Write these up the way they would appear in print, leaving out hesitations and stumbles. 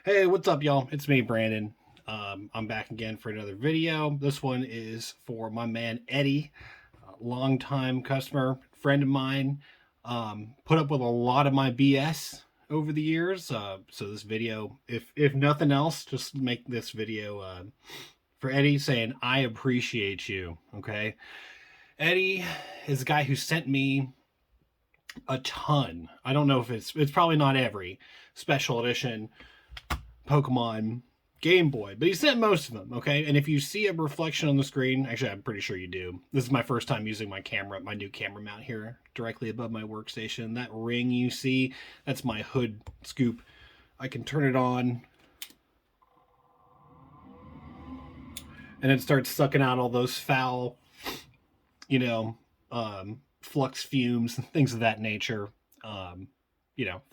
Hey, what's up, y'all? It's me, Brandon. I'm back again for another video. This one is for my man Eddie, a longtime customer, friend of mine. Put up with a lot of my BS over the years. So this video, if nothing else, just make this video for Eddie saying I appreciate you. Okay, Eddie is a guy who sent me a ton. I don't know if it's probably not every special edition Pokemon Game Boy, but he sent most of them, okay? And if you see a reflection on the screen, actually, I'm pretty sure you do. This is my first time using my camera, my new camera mount here, directly above my workstation. That ring you see, that's my hood scoop. I can turn it on, and it starts sucking out all those foul, you know, flux fumes and things of that nature.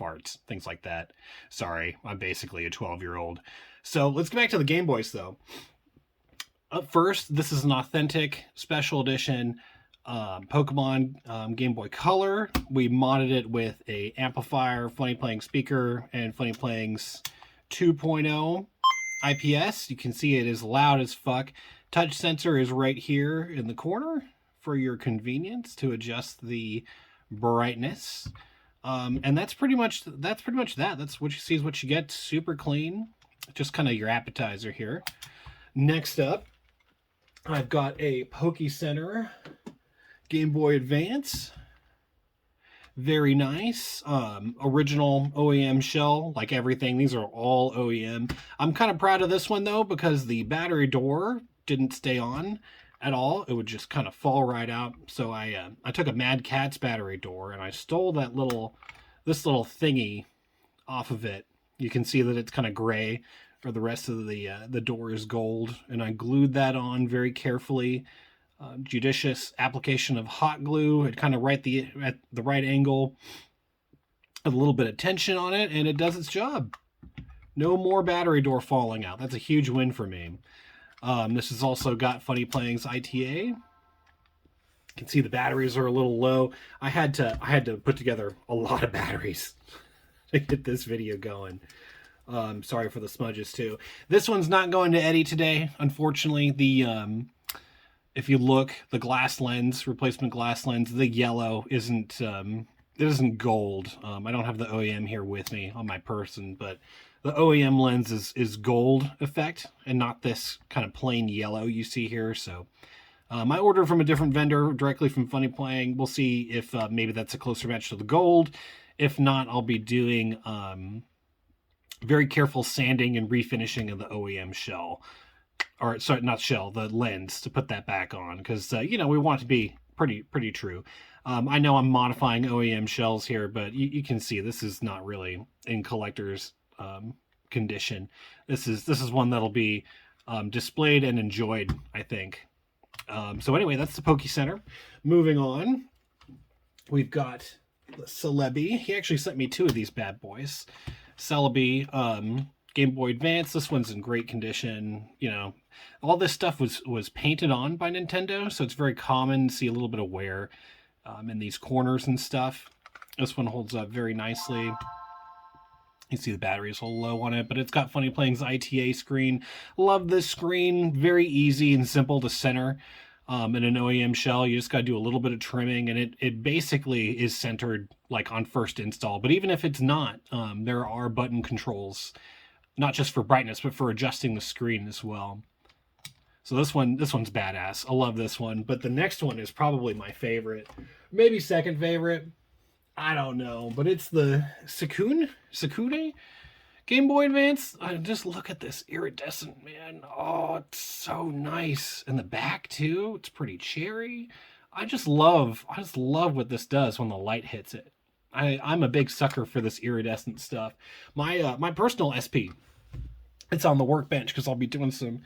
Farts, things like that. Sorry, I'm basically a 12-year-old. So let's get back to the Game Boys, though. Up first, this is an authentic special edition Pokemon Game Boy Color. We modded it with a amplifier, Funny Playing speaker, and Funny Playing's 2.0 IPS. You can see it is loud as fuck. Touch sensor is right here in the corner for your convenience to adjust the brightness. And that's pretty much that. That's what you see is what you get. Super clean. Just kind of your appetizer here. Next up, I've got a Poke Center Game Boy Advance. Very nice. Original OEM shell, like everything. These are all OEM. I'm kind of proud of this one though, because the battery door didn't stay on at all. It would just kind of fall right out. So I took a Mad Catz battery door and I stole this little thingy off of it. You can see that it's kind of gray, or the rest of the door is gold, and I glued that on very carefully. Judicious application of hot glue at kind of at the right angle, a little bit of tension on it, and it does its job. No more battery door falling out. That's a huge win for me. This has also got Funny Playing's ITA. You can see the batteries are a little low. I had to put together a lot of batteries to get this video going. Sorry for the smudges too. This one's not going to Eddie today, unfortunately. If you look, the glass lens, replacement glass lens, the yellow isn't it isn't gold. I don't have the OEM here with me on my person, but the OEM lens is gold effect and not this kind of plain yellow you see here. So I ordered from a different vendor directly from Funny Playing. We'll see if maybe that's a closer match to the gold. If not, I'll be doing very careful sanding and refinishing of the OEM shell. Or, sorry, not shell, the lens, to put that back on. Because, we want it to be pretty true. I know I'm modifying OEM shells here, but you can see this is not really in collector's condition. This is one that'll be displayed and enjoyed, I think. So anyway, that's the Poke Center. Moving on, we've got Celebi. He actually sent me two of these bad boys. Celebi Game Boy Advance. This one's in great condition. All this stuff was painted on by Nintendo, so it's very common to see a little bit of wear in these corners and stuff. This one holds up very nicely. You see the battery is a little low on it, but it's got Funny Playing's ITA screen. Love this screen. Very easy and simple to center. In an OEM shell, you just got to do a little bit of trimming, and it basically is centered like on first install. But even if it's not, there are button controls, not just for brightness, but for adjusting the screen as well. So this one's badass. I love this one. But the next one is probably my favorite, maybe second favorite. I don't know, but it's the Sakune Game Boy Advance. Just look at this iridescent, man. Oh, it's so nice. And the back too, it's pretty cherry. I just love what this does when the light hits it. I'm a big sucker for this iridescent stuff. My personal SP, it's on the workbench because I'll be doing some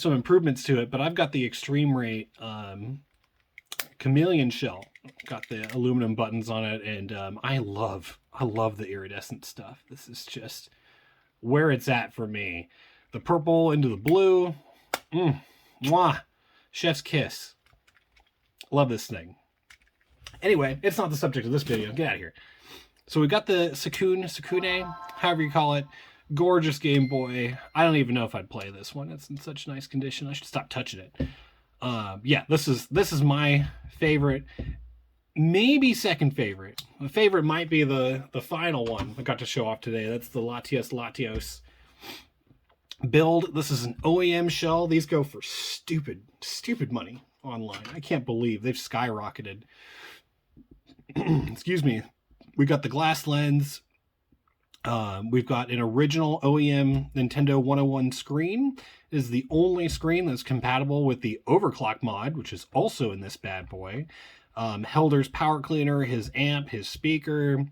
improvements to it. But I've got the Extreme Rate Chameleon shell. Got the aluminum buttons on it, and I love the iridescent stuff. This is just where it's at for me. The purple into the blue. Mwah. Chef's kiss. Love this thing. Anyway, it's not the subject of this video. Get out of here. So we got the Sakune, however you call it. Gorgeous Game Boy. I don't even know if I'd play this one. It's in such nice condition. I should stop touching it. Yeah, this is my favorite. Maybe second favorite. The favorite might be the final one I got to show off today. That's the Latios build. This is an OEM shell. These go for stupid money online. I can't believe they've skyrocketed. Excuse me. We got the glass lens. We've got an original OEM Nintendo 101 screen. It is the only screen that's compatible with the overclock mod, which is also in this bad boy. Helder's power cleaner, his amp, his speaker.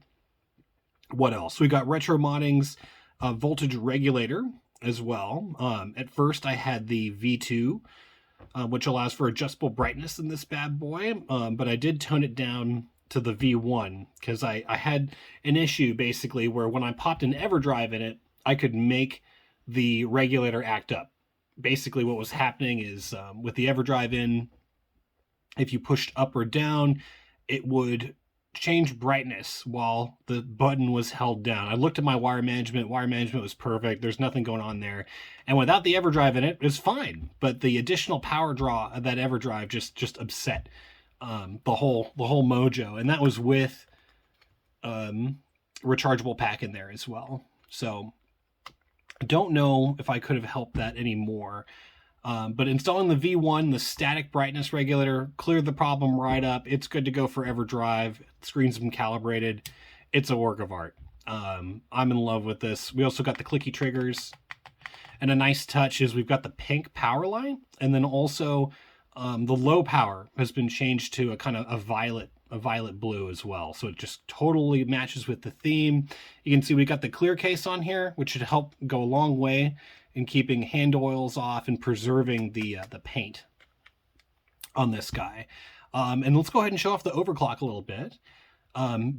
What else? We got retro modding's voltage regulator as well. At first, I had the V2, which allows for adjustable brightness in this bad boy, but I did tone it down to the V1 because I had an issue basically where when I popped an EverDrive in it, I could make the regulator act up. Basically, what was happening is with the EverDrive in, if you pushed up or down, it would change brightness while the button was held down. I looked at my wire management. Wire management was perfect. There's nothing going on there. And without the EverDrive in it, it's fine. But the additional power draw of that EverDrive just upset the whole mojo. And that was with rechargeable pack in there as well. So I don't know if I could have helped that anymore. But installing the V1, the static brightness regulator, cleared the problem right up. It's good to go for EverDrive. Screen's been calibrated. It's a work of art. I'm in love with this. We also got the clicky triggers. And a nice touch is we've got the pink power line. And then also the low power has been changed to a kind of a violet blue as well. So it just totally matches with the theme. You can see we got the clear case on here, which should help go a long way in keeping hand oils off and preserving the paint on this guy. And let's go ahead and show off the overclock a little bit.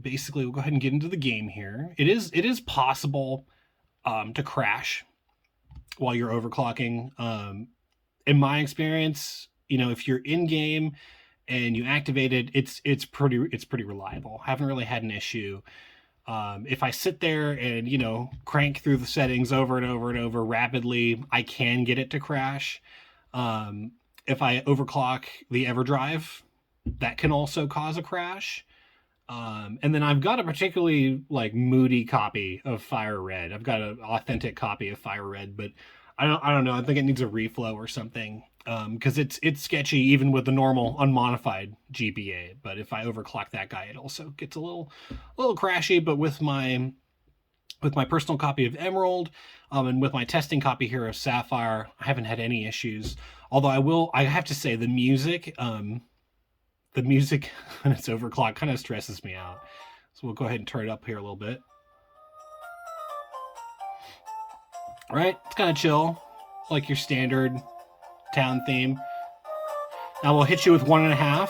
Basically, we'll go ahead and get into the game here. It is possible to crash while you're overclocking. In my experience, if you're in game and you activate it, it's pretty reliable. I haven't really had an issue. If I sit there and, crank through the settings over and over and over rapidly, I can get it to crash. If I overclock the EverDrive, that can also cause a crash. And then I've got a particularly moody copy of Fire Red. I've got an authentic copy of Fire Red, but I don't know. I think it needs a reflow or something. Because it's sketchy even with the normal unmodified GBA. But if I overclock that guy, it also gets a little crashy. But with my personal copy of Emerald, and with my testing copy here of Sapphire, I haven't had any issues. Although I have to say the music when it's overclocked kind of stresses me out. So we'll go ahead and turn it up here a little bit. All right, it's kind of chill, like your standard town theme. Now we'll hit you with 1.5.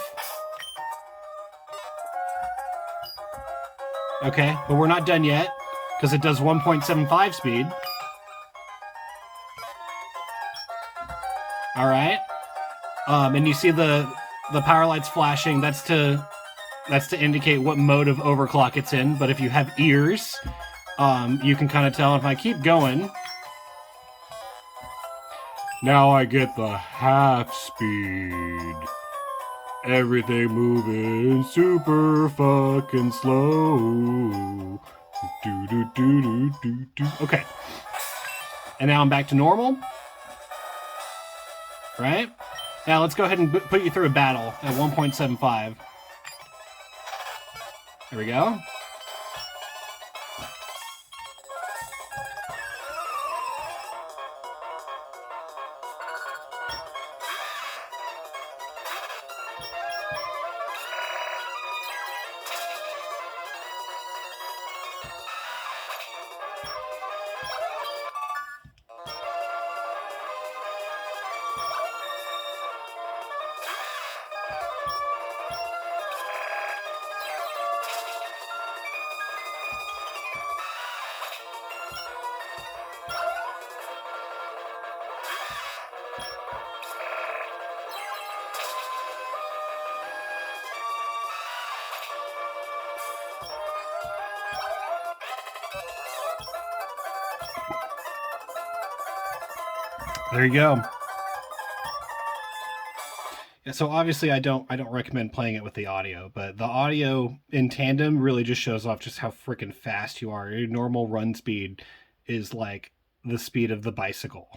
Okay, but we're not done yet because it does 1.75 speed. All right, and you see the power lights flashing. That's to indicate what mode of overclock it's in. But if you have ears, you can kind of tell. If I keep going. Now I get the half speed. Everything moving super fucking slow. Okay. And now I'm back to normal. Right? Now let's go ahead and put you through a battle at 1.75. There we go. There you go. Yeah, so obviously I don't recommend playing it with the audio, but the audio in tandem really just shows off just how freaking fast you are. Your normal run speed is like the speed of the bicycle.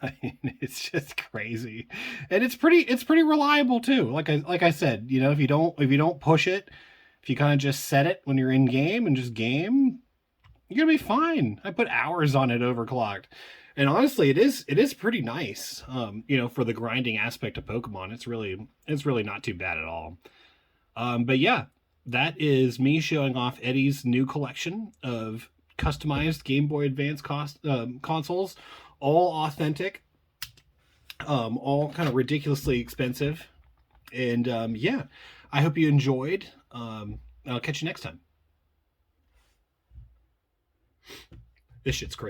I mean, it's just crazy, and it's pretty reliable too. Like I said, if you don't push it, if you kind of just set it when you're in game and just game, you're gonna be fine. I put hours on it overclocked, and honestly, it is pretty nice. For the grinding aspect of Pokemon, it's really not too bad at all. But yeah, that is me showing off Eddie's new collection of customized Game Boy Advance consoles, all authentic, all kind of ridiculously expensive, and yeah, I hope you enjoyed. I'll catch you next time. This shit's crazy.